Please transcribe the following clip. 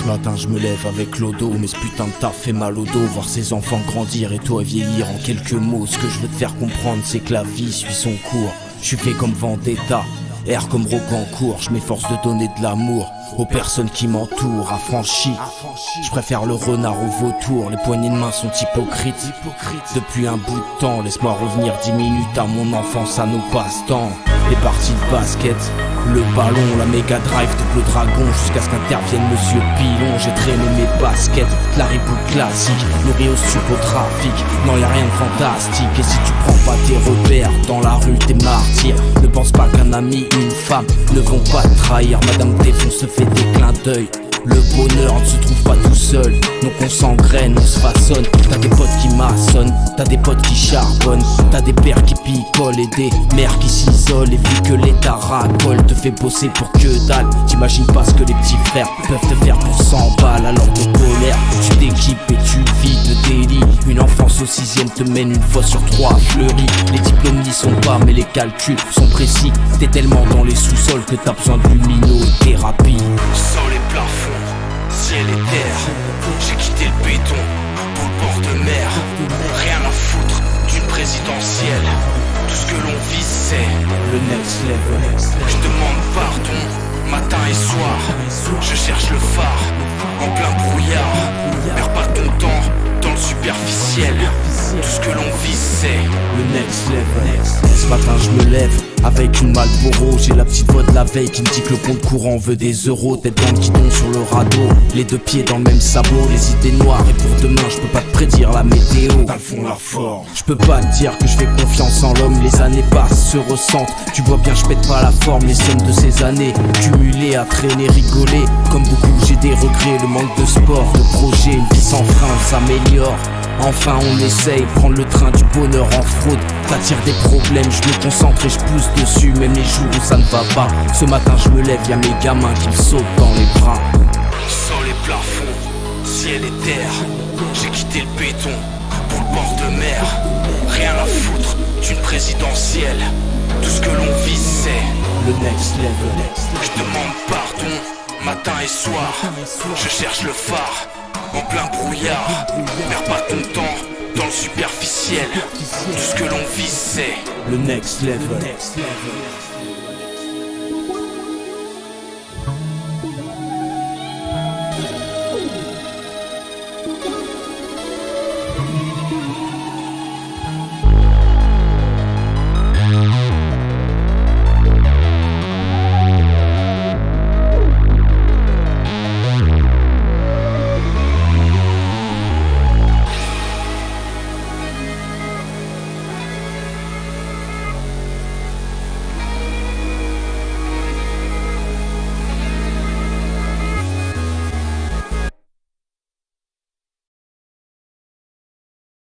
matin je me lève avec l'odo, mais ce putain de taf fait mal au dos. Voir ses enfants grandir et toi vieillir en quelques mots. Ce que je veux te faire comprendre c'est que la vie suit son cours. Je suis fait comme Vendetta, air comme Rocancourt. Je m'efforce de donner de l'amour aux personnes qui m'entourent. Affranchi, je préfère le renard au vautour. Les poignées de main sont hypocrites depuis un bout de temps. Laisse-moi revenir 10 minutes à mon enfance, à nos passe-temps. Les parties de basket, le ballon, la méga drive, double dragon, jusqu'à ce qu'intervienne Monsieur Pilon. J'ai traîné mes baskets, la reboot classique, nourri au trafic. Non, y'a rien de fantastique. Et si tu prends pas tes repères, dans la rue t'es martyr. Ne pense pas qu'un ami, une femme ne vont pas te trahir. Madame Défon se fait des clins d'œil. Le bonheur ne se trouve pas tout seul, donc on s'engraine, on se façonne. T'as des potes qui maçonnent, t'as des potes qui charbonnent, t'as des pères qui picolent et des mères qui s'isolent. Et vu que l'état racole, te fait bosser pour que dalle. T'imagines pas ce que les petits frères peuvent te faire pour 100 balles. Alors de colère, tu t'équipes et tu vis de délit. Une enfance au 6ème te mène une fois sur 3 à Fleury. Les diplômes n'y sont pas mais les calculs sont précis. T'es tellement dans les sous-sols que t'as besoin de luminothérapie. Sans les plafonds, ciel et terre, j'ai quitté le béton pour le bord de mer. Rien à foutre d'une présidentielle. Tout ce que l'on vise c'est le next level. Je demande pardon matin et soir. Je cherche le phare en plein brouillard. Perds pas ton temps dans le superficiel. Tout ce que l'on vise c'est le next level. Ce matin je me lève avec une Marlboro. J'ai la petite voix de la veille qui me dit que le compte courant veut des euros. Tête dans le guidon sur le radeau, les deux pieds dans le même sabot. Les idées noires et pour demain je peux pas te prédire la météo. Dans le fond la forme, je peux pas te dire que je fais confiance en l'homme. Les années passent, se ressentent. Tu vois bien je pète pas la forme. Les sommes de ces années cumulées à traîner, rigoler. Comme beaucoup j'ai des regrets, le manque de sport, de projet. Une vie sans frein s'améliore. Enfin on essaye, prendre le train du bonheur en fraude. T'attires des problèmes, je me concentre et je pousse dessus. Même les jours où ça ne va pas. Ce matin je me lève, y'a mes gamins qui me sautent dans les bras. Sans les plafonds, ciel et terre, j'ai quitté le béton pour le bord de mer. Rien à foutre d'une présidentielle. Tout ce que l'on vise c'est le next level. Je demande pardon matin et soir. Je cherche le phare en plein brouillard. Perds pas ton temps dans le superficiel. Tout ce que l'on vise c'est le next level.